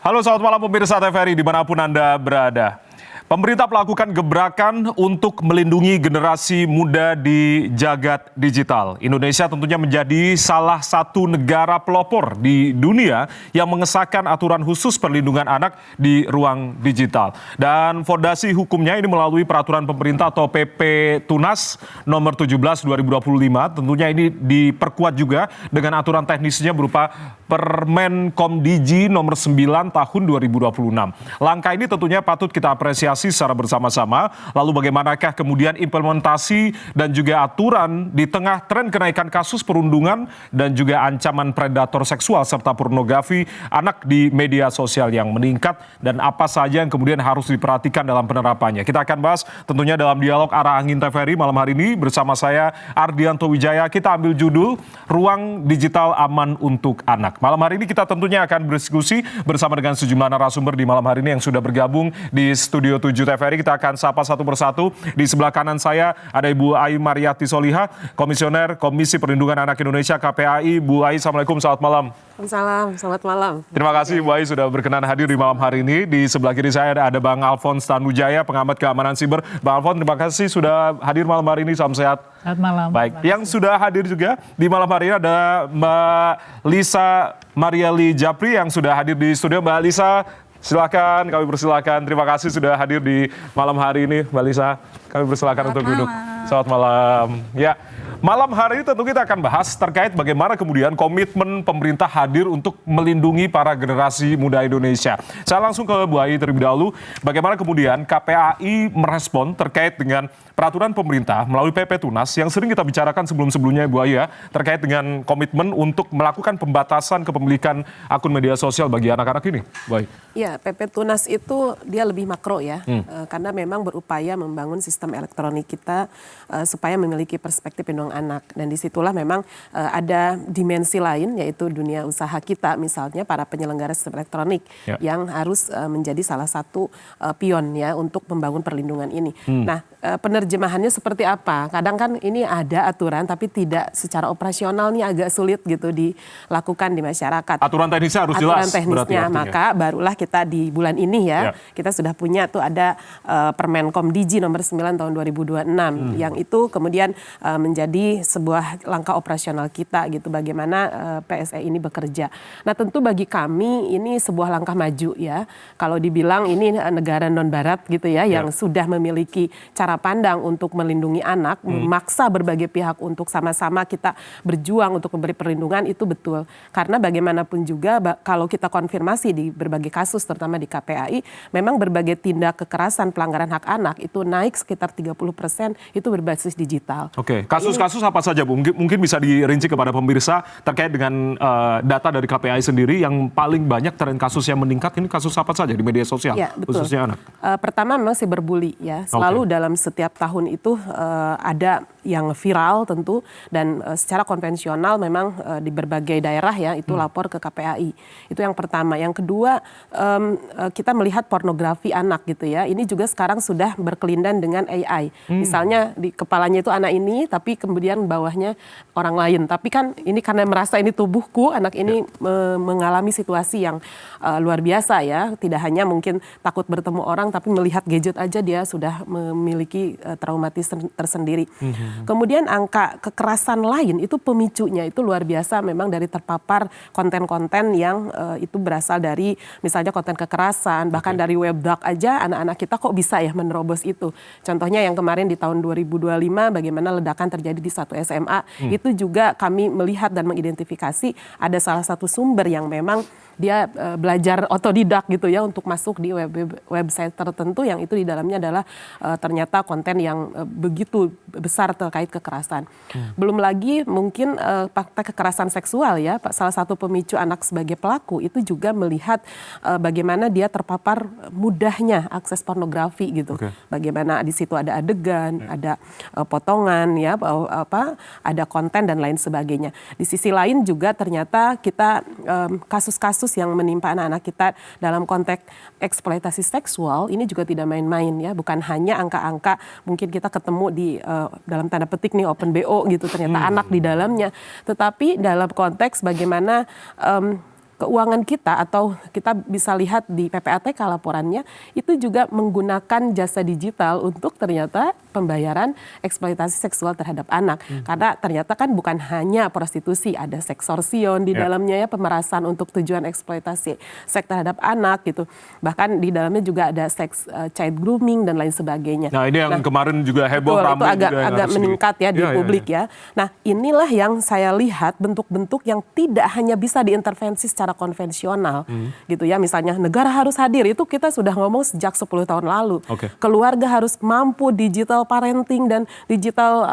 Halo selamat malam pemirsa TVRI dimanapun Anda berada. Pemerintah melakukan gebrakan untuk melindungi generasi muda di jagat digital. Indonesia tentunya menjadi salah satu negara pelopor di dunia yang mengesahkan aturan khusus perlindungan anak di ruang digital. Dan fondasi hukumnya ini melalui peraturan pemerintah atau PP Tunas nomor 17 2025. Tentunya ini diperkuat juga dengan aturan teknisnya berupa Permen Komdigi nomor 9 tahun 2026. Langkah ini tentunya patut kita apresiasi secara bersama-sama. Lalu bagaimanakah kemudian implementasi dan juga aturan di tengah tren kenaikan kasus perundungan dan juga ancaman predator seksual serta pornografi anak di media sosial yang meningkat dan apa saja yang kemudian harus diperhatikan dalam penerapannya. Kita akan bahas tentunya dalam dialog Arah Angin TVRI malam hari ini bersama saya Ardianto Wijaya. Kita ambil judul Ruang Digital Aman untuk Anak. Malam hari ini kita tentunya akan berdiskusi bersama dengan sejumlah narasumber di malam hari ini yang sudah bergabung di Studio 7 TVRI. Kita akan sapa satu persatu. Di sebelah kanan saya ada Ibu Ayu Mariati Soliha, Komisioner Komisi Perlindungan Anak Indonesia KPAI. Bu Ayu, Assalamualaikum, selamat malam. Waalaikumsalam, selamat malam. Terima kasih Bu Ayu sudah berkenan hadir di malam hari ini. Di sebelah kiri saya ada Bang Alphonse Tanujaya, pengamat keamanan siber. Bang Alphonse, terima kasih sudah hadir malam hari ini. Salam sehat. Selamat malam. Baik, yang sudah hadir juga di malam hari ini ada Mbak Lisa Marieli Japri yang sudah hadir di studio. Mbak Lisa, silakan, kami persilakan. Terima kasih sudah hadir di malam hari ini, Mbak Lisa. Kami persilakan untuk duduk. Selamat malam. Ya, malam hari ini tentu kita akan bahas terkait bagaimana kemudian komitmen pemerintah hadir untuk melindungi para generasi muda Indonesia. Saya langsung ke Bu Ayu terlebih dahulu. Bagaimana kemudian KPAI merespon terkait dengan peraturan pemerintah melalui PP Tunas yang sering kita bicarakan sebelum-sebelumnya Bu Ayu ya, terkait dengan komitmen untuk melakukan pembatasan kepemilikan akun media sosial bagi anak-anak ini, Bu Ayu. Ya, PP Tunas itu dia lebih makro ya, karena memang berupaya membangun sistem elektronik kita supaya memiliki perspektif perlindungan anak. Dan disitulah memang ada dimensi lain yaitu dunia usaha kita, misalnya para penyelenggara sistem elektronik yang harus menjadi salah satu pion ya untuk membangun perlindungan ini. Nah, penerjemahannya seperti apa? Kadang kan ini ada aturan tapi tidak secara operasional nih agak sulit gitu dilakukan di masyarakat. Aturan teknisnya harus jelas. Aturan teknisnya, maka barulah kita di bulan ini ya, kita sudah punya tuh ada Permen Komdigi nomor 9 tahun 2026 yang itu kemudian menjadi sebuah langkah operasional kita gitu bagaimana PSE ini bekerja. Nah, tentu bagi kami ini sebuah langkah maju ya. Kalau dibilang ini negara non barat gitu ya yang sudah memiliki cara pandang untuk melindungi anak, memaksa berbagai pihak untuk sama-sama kita berjuang untuk memberi perlindungan itu betul. Karena bagaimanapun juga kalau kita konfirmasi di berbagai kasus terutama di KPAI, memang berbagai tindak kekerasan pelanggaran hak anak itu naik sekitar 30% itu berbasis digital. Oke, kasus-kasus apa saja Bu? Mungkin bisa dirinci kepada pemirsa terkait dengan data dari KPAI sendiri yang paling banyak tren kasus yang meningkat ini kasus apa saja di media sosial, ya, betul. Khususnya anak? Pertama memang cyberbully ya, selalu dalam setiap tahun itu ada yang viral tentu dan secara konvensional memang di berbagai daerah ya itu lapor ke KPAI. Itu yang pertama. Yang kedua kita melihat pornografi anak gitu ya. Ini juga sekarang sudah berkelindan dengan AI. Misalnya di kepalanya itu anak ini tapi kemudian bawahnya orang lain. Tapi kan ini karena merasa ini tubuhku, anak ini mengalami situasi yang luar biasa ya. Tidak hanya mungkin takut bertemu orang tapi melihat gadget aja dia sudah memiliki traumatis tersendiri. Kemudian angka kekerasan lain itu pemicunya itu luar biasa memang dari terpapar konten-konten yang itu berasal dari misalnya konten kekerasan, bahkan dari web dark aja anak-anak kita kok bisa ya menerobos itu. Contohnya yang kemarin di tahun 2025 bagaimana ledakan terjadi di satu SMA, itu juga kami melihat dan mengidentifikasi ada salah satu sumber yang memang dia belajar otodidak gitu ya untuk masuk di website tertentu yang itu di dalamnya adalah ternyata konten yang begitu besar terkait kekerasan. Belum lagi mungkin praktek kekerasan seksual ya, salah satu pemicu anak sebagai pelaku itu juga melihat bagaimana dia terpapar mudahnya akses pornografi gitu. Bagaimana di situ ada adegan, ada potongan ya, ada konten dan lain sebagainya. Di sisi lain juga ternyata kita kasus-kasus yang menimpa anak-anak kita dalam konteks eksploitasi seksual ini juga tidak main-main ya, bukan hanya angka-angka mungkin kita ketemu di dalam tanda petik nih open BO gitu ternyata anak di dalamnya, tetapi dalam konteks bagaimana keuangan kita atau kita bisa lihat di PPATK laporannya itu juga menggunakan jasa digital untuk ternyata pembayaran eksploitasi seksual terhadap anak. Karena ternyata kan bukan hanya prostitusi, ada seksorsion di dalamnya ya, pemerasan untuk tujuan eksploitasi seks terhadap anak gitu. Bahkan di dalamnya juga ada seks child grooming dan lain sebagainya. Nah ini yang kemarin juga heboh Betul, itu ramai agak meningkat ya di publik ya. Nah inilah yang saya lihat bentuk-bentuk yang tidak hanya bisa diintervensi secara konvensional gitu ya. Misalnya negara harus hadir, itu kita sudah ngomong sejak 10 tahun lalu. Keluarga harus mampu digital parenting dan digital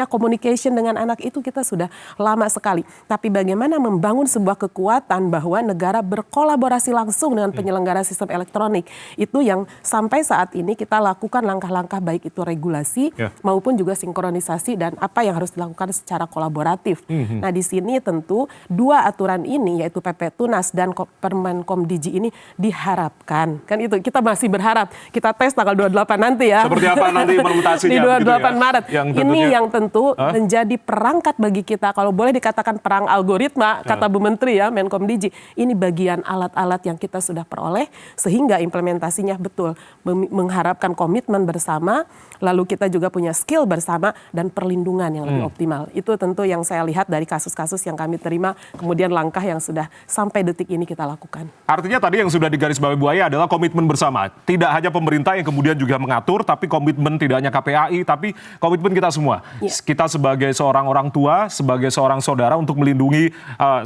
communication dengan anak, itu kita sudah lama sekali. Tapi bagaimana membangun sebuah kekuatan bahwa negara berkolaborasi langsung dengan penyelenggara sistem elektronik, itu yang sampai saat ini kita lakukan langkah-langkah baik itu regulasi maupun juga sinkronisasi dan apa yang harus dilakukan secara kolaboratif. Nah di sini tentu dua aturan ini yaitu PP Tunas dan Permen Komdigi ini diharapkan. Kan itu kita masih berharap. Kita tes tanggal 28 nanti ya. Seperti apa nanti implementasinya? Di 28 gitu ya? Maret. Ini yang tentu menjadi perangkat bagi kita. Kalau boleh dikatakan perang algoritma, kata Bu Menteri ya, Menkomdigi. Ini bagian alat-alat yang kita sudah peroleh sehingga implementasinya betul. Mengharapkan komitmen bersama, lalu kita juga punya skill bersama dan perlindungan yang lebih optimal. Itu tentu yang saya lihat dari kasus-kasus yang kami terima, kemudian langkah yang sudah sampai detik ini kita lakukan. Artinya tadi yang sudah digarisbawahi Bu Aya adalah komitmen bersama. Tidak hanya pemerintah yang kemudian juga mengatur, tapi komitmen tidak hanya KPAI, tapi komitmen kita semua. Kita sebagai seorang orang tua, sebagai seorang saudara untuk melindungi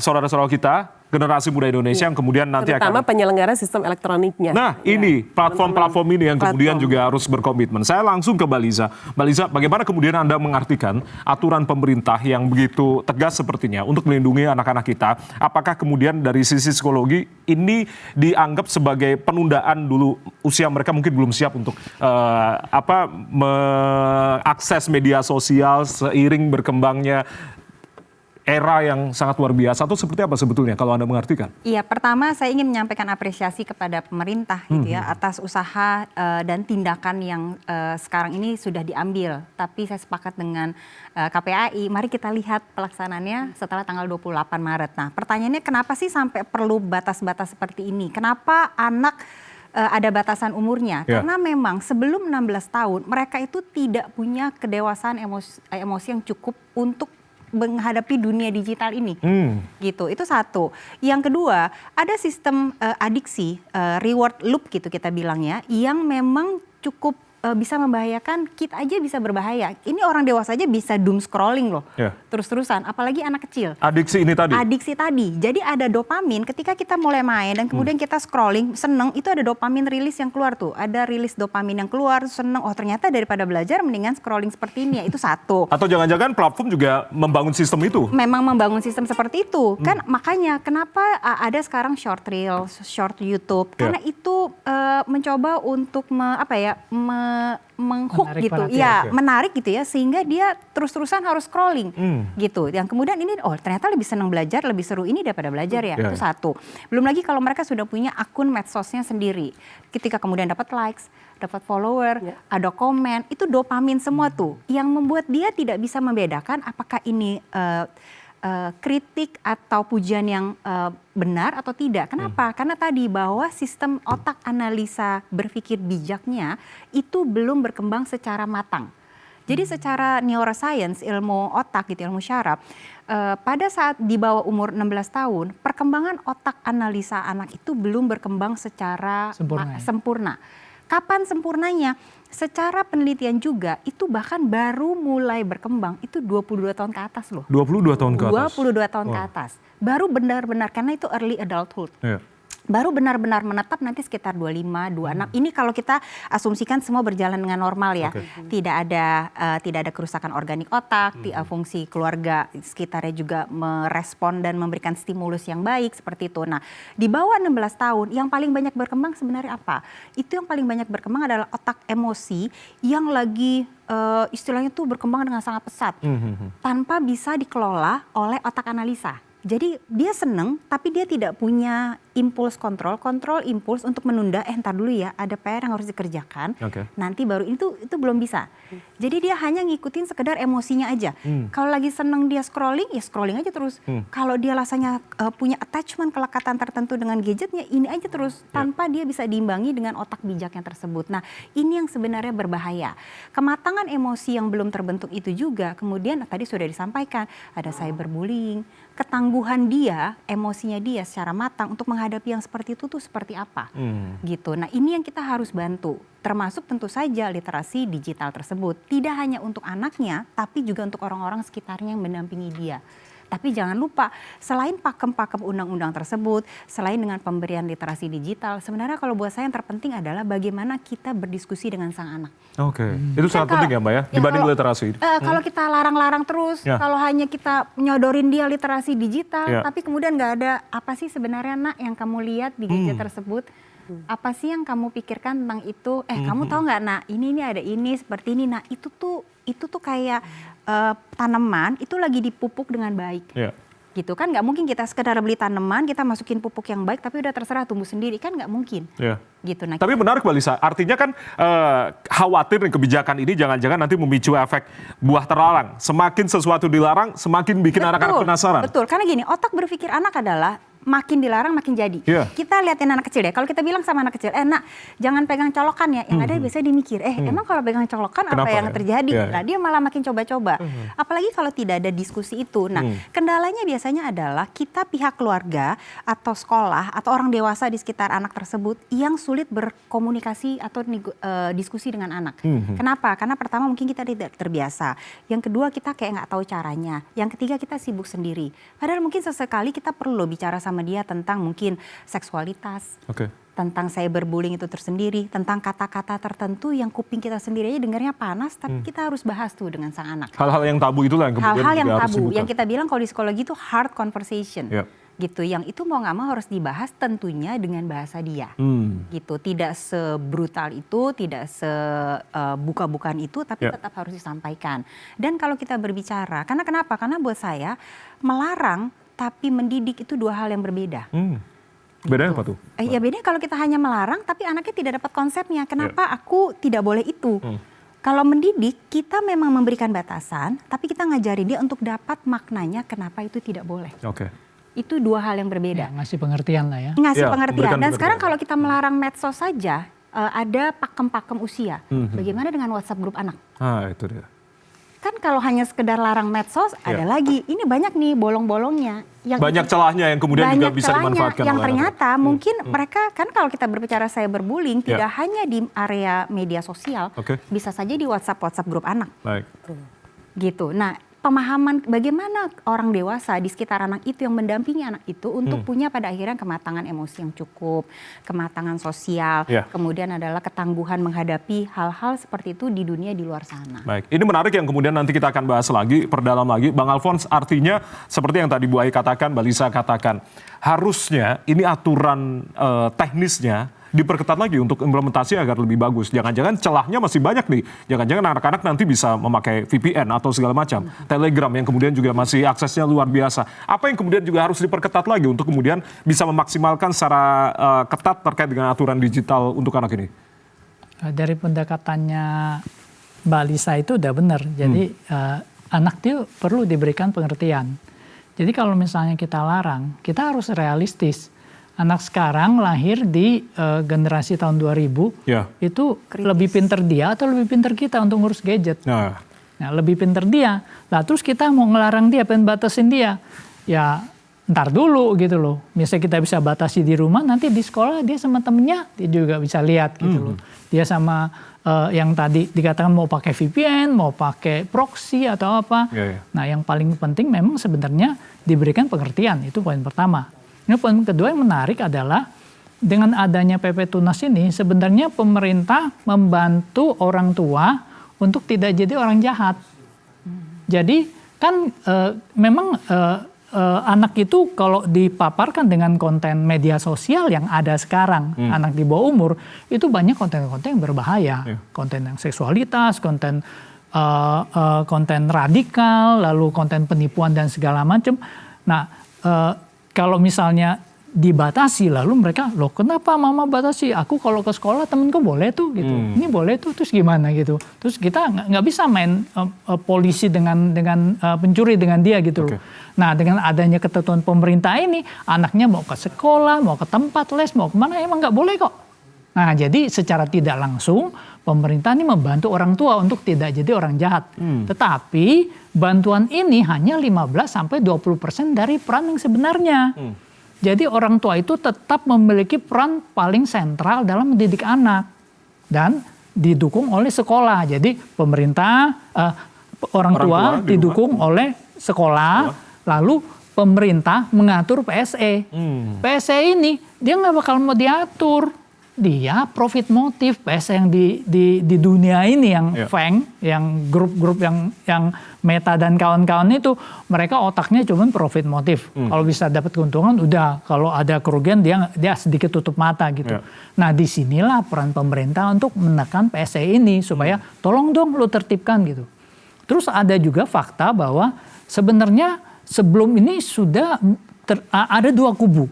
saudara-saudara kita, generasi muda Indonesia yang kemudian nanti terutama penyelenggara sistem elektroniknya. Nah ini platform-platform ini yang kemudian juga harus berkomitmen. Saya langsung ke Mbak Liza. Mbak Liza, bagaimana kemudian Anda mengartikan aturan pemerintah yang begitu tegas sepertinya untuk melindungi anak-anak kita? Apakah kemudian dari sisi psikologi ini dianggap sebagai penundaan dulu, usia mereka mungkin belum siap untuk mengakses media sosial seiring berkembangnya era yang sangat luar biasa, atau seperti apa sebetulnya kalau Anda mengartikan? Iya, pertama saya ingin menyampaikan apresiasi kepada pemerintah gitu ya atas usaha dan tindakan yang sekarang ini sudah diambil. Tapi saya sepakat dengan KPAI, mari kita lihat pelaksanaannya setelah tanggal 28 Maret. Nah, pertanyaannya kenapa sih sampai perlu batas-batas seperti ini? Kenapa anak ada batasan umurnya? Karena memang sebelum 16 tahun mereka itu tidak punya kedewasaan emosi yang cukup untuk menghadapi dunia digital ini, gitu. Itu satu. Yang kedua, ada sistem adiksi, reward loop gitu kita bilangnya, yang memang cukup bisa membahayakan. Kita aja bisa berbahaya. Ini orang dewasa aja bisa doom scrolling loh, terus-terusan. Apalagi anak kecil. Adiksi ini tadi? Adiksi tadi. Jadi ada dopamin ketika kita mulai main dan kemudian kita scrolling, seneng, itu ada dopamin rilis yang keluar tuh. Ada rilis dopamin yang keluar, seneng. Oh ternyata daripada belajar mendingan scrolling seperti ini ya. Itu satu. Atau jangan-jangan platform juga membangun sistem itu? Memang membangun sistem seperti itu. Kan makanya kenapa ada sekarang short reel, short YouTube. Karena itu mencoba untuk menghook gitu, menarik gitu ya, sehingga dia terus-terusan harus scrolling gitu. Yang kemudian ini, oh ternyata lebih senang belajar, lebih seru ini daripada belajar ya. Itu satu. Belum lagi kalau mereka sudah punya akun medsosnya sendiri, ketika kemudian dapat likes, dapat follower, ada komen, itu dopamin semua tuh, yang membuat dia tidak bisa membedakan apakah ini kritik atau pujian yang benar atau tidak. Kenapa? Karena tadi bahwa sistem otak analisa berpikir bijaknya itu belum berkembang secara matang. Jadi secara neuroscience, ilmu otak gitu, ilmu syaraf, pada saat di bawah umur 16 tahun, perkembangan otak analisa anak itu belum berkembang secara sempurna. Kapan sempurnanya? Secara penelitian juga itu bahkan baru mulai berkembang itu 22 tahun ke atas loh. 22 tahun ke atas? 22 tahun ke atas. Baru benar-benar, karena itu early adulthood. Baru benar-benar menetap nanti sekitar 25, 26. Ini kalau kita asumsikan semua berjalan dengan normal ya. Tidak ada kerusakan organik otak, fungsi keluarga sekitarnya juga merespon dan memberikan stimulus yang baik seperti itu. Nah, di bawah 16 tahun yang paling banyak berkembang sebenarnya apa? Itu yang paling banyak berkembang adalah otak emosi yang lagi istilahnya tuh berkembang dengan sangat pesat. Tanpa bisa dikelola oleh otak analisa. Jadi dia seneng tapi dia tidak punya impuls kontrol impuls untuk menunda, ntar dulu ya, ada PR yang harus dikerjakan, nanti baru itu belum bisa. Jadi dia hanya ngikutin sekedar emosinya aja. Kalau lagi seneng dia scrolling, ya scrolling aja terus. Kalau dia rasanya punya attachment, kelekatan tertentu dengan gadgetnya, ini aja terus, tanpa dia bisa diimbangi dengan otak bijaknya tersebut. Nah, ini yang sebenarnya berbahaya. Kematangan emosi yang belum terbentuk itu juga, kemudian tadi sudah disampaikan, ada cyberbullying, ketangguhan dia, emosinya dia secara matang untuk menghadapi yang seperti itu tuh seperti apa, gitu. Nah, ini yang kita harus bantu, termasuk tentu saja literasi digital tersebut. Tidak hanya untuk anaknya, tapi juga untuk orang-orang sekitarnya yang mendampingi dia. Tapi jangan lupa, selain pakem-pakem undang-undang tersebut, selain dengan pemberian literasi digital, sebenarnya kalau buat saya yang terpenting adalah bagaimana kita berdiskusi dengan sang anak. Itu sangat penting ya Mbak ya, dibanding literasi. Kalau kita larang-larang terus, kalau hanya kita nyodorin dia literasi digital, tapi kemudian nggak ada apa sih sebenarnya nak yang kamu lihat di gadget tersebut, apa sih yang kamu pikirkan tentang itu? Kamu tahu nggak nak, ini ada ini seperti ini. Nah, itu tuh kayak tanaman itu lagi dipupuk dengan baik. Gitu kan, nggak mungkin kita sekedar beli tanaman, kita masukin pupuk yang baik, tapi udah terserah tumbuh sendiri, kan nggak mungkin. Gitu. Nah, tapi menarik Mbak Lisa, artinya kan khawatir nih kebijakan ini jangan-jangan nanti memicu efek buah terlarang. Semakin sesuatu dilarang, semakin bikin anak-anak penasaran. Betul, karena gini, otak berpikir anak adalah makin dilarang makin jadi. Kita liatin anak kecil deh. Kalau kita bilang sama anak kecil, nak jangan pegang colokan ya. Yang ada biasanya dia mikir, emang kalau pegang colokan apa yang terjadi? Nah, dia malah makin coba-coba. Apalagi kalau tidak ada diskusi itu. Nah, kendalanya biasanya adalah kita pihak keluarga atau sekolah atau orang dewasa di sekitar anak tersebut yang sulit berkomunikasi atau diskusi dengan anak. Kenapa? Karena pertama mungkin kita tidak terbiasa. Yang kedua kita kayak nggak tahu caranya. Yang ketiga kita sibuk sendiri. Padahal mungkin sesekali kita perlu bicara sama dia tentang mungkin seksualitas, tentang cyberbullying itu tersendiri, tentang kata-kata tertentu yang kuping kita sendiri aja dengarnya panas, tapi kita harus bahas tuh dengan sang anak. Hal-hal yang tabu itulah yang kemudian hal-hal yang harus tabu, dibuka. yang kita bilang kalau di psikologi itu hard conversation. Gitu, yang itu mau nggak mau harus dibahas tentunya dengan bahasa dia, gitu, tidak sebrutal itu, tidak sebuka-bukaan itu, tapi tetap harus disampaikan. Dan kalau kita berbicara, karena kenapa? Karena buat saya melarang tapi mendidik itu dua hal yang berbeda. Bedanya apa tuh? Ya bedanya kalau kita hanya melarang, tapi anaknya tidak dapat konsepnya. Kenapa aku tidak boleh itu? Kalau mendidik, kita memang memberikan batasan, tapi kita ngajarin dia untuk dapat maknanya kenapa itu tidak boleh. Itu dua hal yang berbeda. Ngasih pengertian lah ya. Ngasih pengertian. Dan sekarang kalau kita melarang medsos saja, ada pakem-pakem usia. Bagaimana dengan WhatsApp grup anak? Itu dia. Kan kalau hanya sekedar larang medsos, ada lagi. Ini banyak nih bolong-bolongnya. Banyak celahnya yang kemudian juga bisa dimanfaatkan. Yang ternyata mungkin mereka, kan kalau kita berbicara cyberbullying, tidak hanya di area media sosial, bisa saja di WhatsApp grup anak. Gitu. Nah, pemahaman bagaimana orang dewasa di sekitar anak itu yang mendampingi anak itu untuk punya pada akhirnya kematangan emosi yang cukup, kematangan sosial, kemudian adalah ketangguhan menghadapi hal-hal seperti itu di dunia di luar sana. Baik, ini menarik yang kemudian nanti kita akan bahas lagi, perdalam lagi. Bang Alphonse, artinya seperti yang tadi Bu Ai katakan, Mbak Lisa katakan, harusnya ini aturan teknisnya diperketat lagi untuk implementasi agar lebih bagus. Jangan-jangan celahnya masih banyak nih. Jangan-jangan anak-anak nanti bisa memakai VPN atau segala macam. Telegram yang kemudian juga masih aksesnya luar biasa. Apa yang kemudian juga harus diperketat lagi untuk kemudian bisa memaksimalkan secara ketat terkait dengan aturan digital untuk anak ini? Dari pendekatannya Mbak Lisa itu udah benar. Jadi anak itu perlu diberikan pengertian. Jadi kalau misalnya kita larang, kita harus realistis. Anak sekarang lahir di generasi tahun 2000, itu lebih pinter dia atau lebih pinter kita untuk ngurus gadget? Nah, lebih pinter dia. Lah terus kita mau ngelarang dia, pengen batasin dia. Ya ntar dulu gitu loh. Misalnya kita bisa batasi di rumah, nanti di sekolah dia sama temennya dia juga bisa lihat gitu loh. Dia sama yang tadi dikatakan mau pakai VPN, mau pakai proxy atau apa. Nah yang paling penting memang sebenarnya diberikan pengertian, itu poin pertama. Ini poin kedua yang menarik adalah dengan adanya PP Tunas ini sebenarnya pemerintah membantu orang tua untuk tidak jadi orang jahat. Jadi kan memang anak itu kalau dipaparkan dengan konten media sosial yang ada sekarang, anak di bawah umur, itu banyak konten-konten yang berbahaya. Konten yang seksualitas, konten radikal, lalu konten penipuan dan segala macam. Nah, kalau misalnya dibatasi, lalu mereka, loh kenapa mama batasi? Aku kalau ke sekolah temenku boleh tuh gitu, ini boleh tuh, terus gimana gitu? Terus kita nggak bisa main polisi dengan pencuri dengan dia gitu loh. Nah dengan adanya ketentuan pemerintah ini, anaknya mau ke sekolah, mau ke tempat les, mau kemana emang nggak boleh kok. Nah jadi secara tidak langsung pemerintah ini membantu orang tua untuk tidak jadi orang jahat. Tetapi bantuan ini hanya 15-20% dari peran yang sebenarnya. Jadi orang tua itu tetap memiliki peran paling sentral dalam mendidik anak. Dan didukung oleh sekolah. Jadi pemerintah, orang tua didukung oleh sekolah. Lalu pemerintah mengatur PSE. PSE ini dia nggak bakal mau diatur. Dia profit motif. PSE yang di dunia ini yang FANG, yang grup-grup yang Meta dan kawan-kawan itu, mereka otaknya cuma profit motif. Kalau bisa dapat keuntungan udah, kalau ada kerugian dia sedikit tutup mata gitu. Nah disinilah peran pemerintah untuk menekan PSE ini supaya tolong dong lu tertibkan gitu. Terus ada juga fakta bahwa sebenarnya sebelum ini sudah ada dua kubu.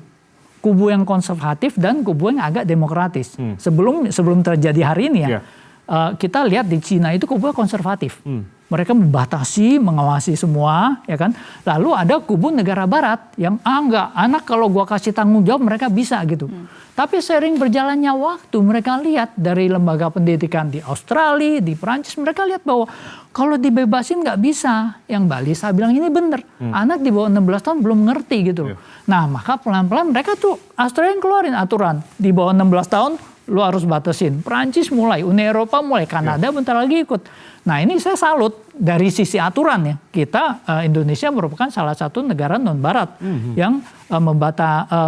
Kubu yang konservatif dan kubu yang agak demokratis. Sebelum terjadi hari ini ya, kita lihat di Cina itu kubu konservatif. Mereka membatasi, mengawasi semua, ya kan. Lalu ada kubu negara barat yang enggak, anak kalau gua kasih tanggung jawab mereka bisa gitu. Tapi sering berjalannya waktu mereka lihat dari lembaga pendidikan di Australia, di Perancis, mereka lihat bahwa kalau dibebasin nggak bisa. Yang Bali saya bilang ini bener. Anak di bawah 16 tahun belum ngerti gitu. Nah maka pelan-pelan mereka tuh Australia yang keluarin aturan. Di bawah 16 tahun lu harus batasin. Perancis mulai, Uni Eropa mulai, Kanada bentar lagi ikut. Nah ini saya salut dari sisi aturan ya. Kita Indonesia merupakan salah satu negara non-barat yang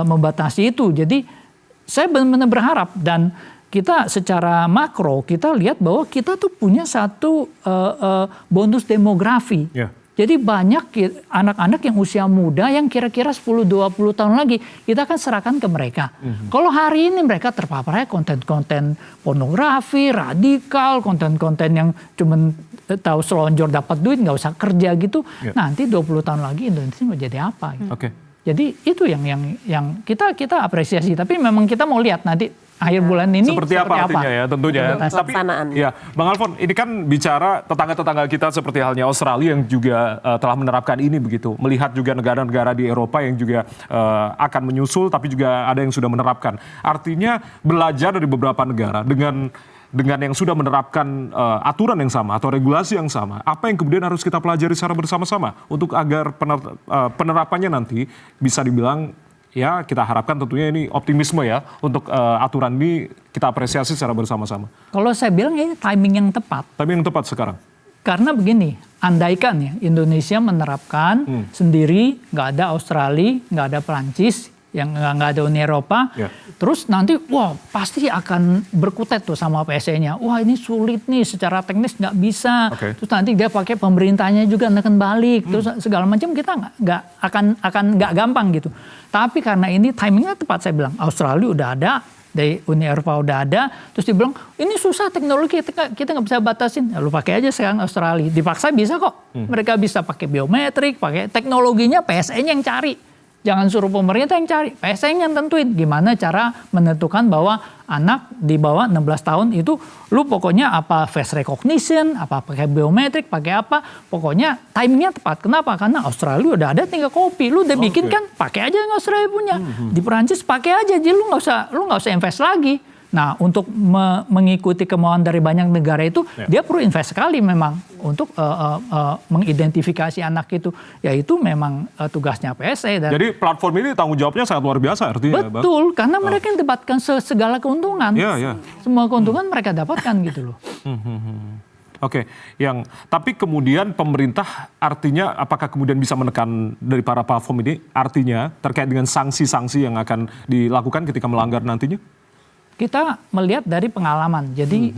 membatasi itu. Jadi saya benar-benar berharap dan kita secara makro kita lihat bahwa kita tuh punya satu bonus demografi. Jadi banyak anak-anak yang usia muda yang kira-kira 10-20 tahun lagi kita akan serahkan ke mereka. Kalau hari ini mereka terpaparnya konten-konten pornografi, radikal, konten-konten yang cuma tahu selonjor dapat duit nggak usah kerja gitu. Nanti 20 tahun lagi Indonesia mau jadi apa? Gitu. Jadi itu yang kita apresiasi. Tapi memang kita mau lihat nanti akhir bulan ini seperti apa artinya ya tentunya. Tapi ya Bang Alfon, ini kan bicara tetangga-tetangga kita seperti halnya Australia yang juga telah menerapkan ini begitu. Melihat juga negara-negara di Eropa yang juga akan menyusul tapi juga ada yang sudah menerapkan. Artinya belajar dari beberapa negara dengan yang sudah menerapkan aturan yang sama atau regulasi yang sama, apa yang kemudian harus kita pelajari secara bersama-sama untuk agar penerapannya nanti bisa dibilang ya kita harapkan tentunya ini optimisme ya untuk aturan ini kita apresiasi secara bersama-sama. Kalau saya bilang ini timing yang tepat. Timing yang tepat sekarang. Karena begini, andaikan ya Indonesia menerapkan sendiri, nggak ada Australia, nggak ada Perancis, yang nggak ada Uni Eropa, terus nanti wah pasti akan berkutat tuh sama PSE-nya. Wah ini sulit nih secara teknis nggak bisa. Terus nanti dia pakai pemerintahnya juga neken balik, terus segala macam kita nggak gampang gitu. Tapi karena ini timingnya tepat saya bilang, Australia udah ada, dari Uni Eropa udah ada, terus dibilang ini susah teknologi kita nggak bisa batasin, ya, lu pakai aja sekarang Australia, dipaksa bisa kok. Mereka bisa pakai biometrik, pakai teknologinya PSE-nya yang cari. Jangan suruh pemerintah yang cari, PSE yang tentuin gimana cara menentukan bahwa anak di bawah 16 tahun itu lu pokoknya apa face recognition, apa pakai biometrik, pakai apa, pokoknya timingnya tepat. Kenapa? Karena Australia udah ada tinggal copy, lu udah bikin kan, pakai aja yang Australia punya. Di Perancis pakai aja, jadi lu nggak usah invest lagi. Nah, untuk mengikuti kemauan dari banyak negara itu, dia perlu invest sekali memang untuk mengidentifikasi anak itu. Yaitu memang tugasnya PSE. Dan jadi platform ini tanggung jawabnya sangat luar biasa artinya. Betul, karena mereka yang dapatkan segala keuntungan. Semua keuntungan mereka dapatkan gitu loh. Tapi kemudian pemerintah artinya apakah kemudian bisa menekan dari para platform ini artinya terkait dengan sanksi-sanksi yang akan dilakukan ketika melanggar nantinya? Kita melihat dari pengalaman. Jadi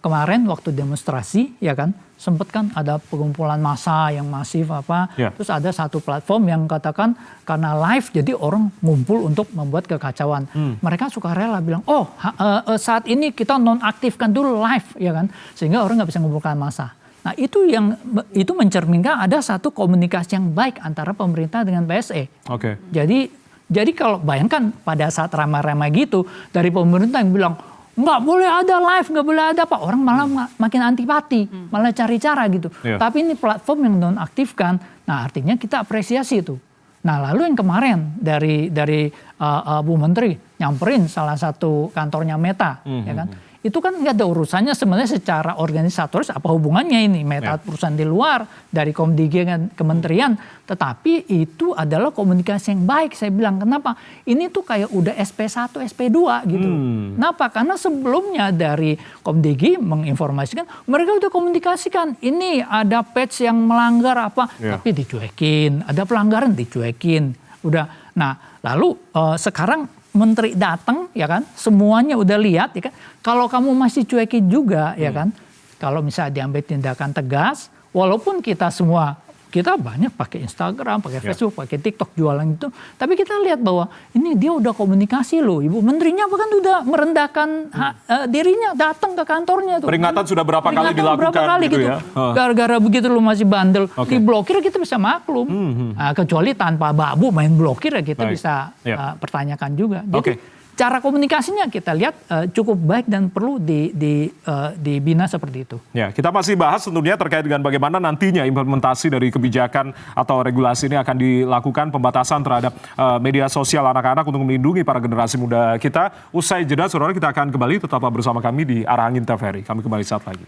kemarin waktu demonstrasi ya kan sempat kan ada pengumpulan massa yang masif apa. Terus ada satu platform yang katakan karena live jadi orang ngumpul untuk membuat kekacauan. Mereka suka rela bilang saat ini kita nonaktifkan dulu live ya kan sehingga orang nggak bisa mengumpulkan massa. Nah itu mencerminkan ada satu komunikasi yang baik antara pemerintah dengan PSE. Jadi Jadi kalau bayangkan pada saat ramai-ramai gitu, dari pemerintah yang bilang, nggak boleh ada live, nggak boleh ada apa, orang malah makin antipati, malah cari cara gitu. Tapi ini platform yang nonaktifkan, nah artinya kita apresiasi itu. Nah lalu yang kemarin dari Bu Menteri nyamperin salah satu kantornya Meta, ya kan? Itu kan nggak ada urusannya sebenarnya secara organisatoris, apa hubungannya ini Meta perusahaan di luar dari Komdigi kan kementerian, tetapi itu adalah komunikasi yang baik. Saya bilang kenapa? Ini tuh kayak udah SP1, SP2 gitu. Kenapa? Karena sebelumnya dari Komdigi menginformasikan, mereka udah komunikasikan ini ada patch yang melanggar apa, tapi dicuekin, ada pelanggaran dicuekin, udah. Nah lalu sekarang Menteri datang, ya kan, semuanya udah lihat, ya kan. Kalau kamu masih cuekin juga, ya kan, kalau misalnya diambil tindakan tegas, walaupun kita semua, kita banyak pakai Instagram, pakai Facebook, pakai TikTok jualan itu, tapi kita lihat bahwa ini dia udah komunikasi loh, Ibu Menterinya bahkan udah merendahkan dirinya, datang ke kantornya tuh. Peringatan sudah berapa kali dilakukan berapa kali gitu. Gara-gara begitu lu masih bandel, diblokir kita bisa maklum. Nah, kecuali tanpa babu main blokir ya kita bisa pertanyakan juga. Jadi cara komunikasinya kita lihat cukup baik dan perlu dibina seperti itu. Ya, kita masih bahas tentunya terkait dengan bagaimana nantinya implementasi dari kebijakan atau regulasi ini akan dilakukan, pembatasan terhadap media sosial anak-anak untuk melindungi para generasi muda kita. Usai jeda, saudara, kita akan kembali tetaplah bersama kami di Arah Angin TVRI. Kami kembali saat lagi.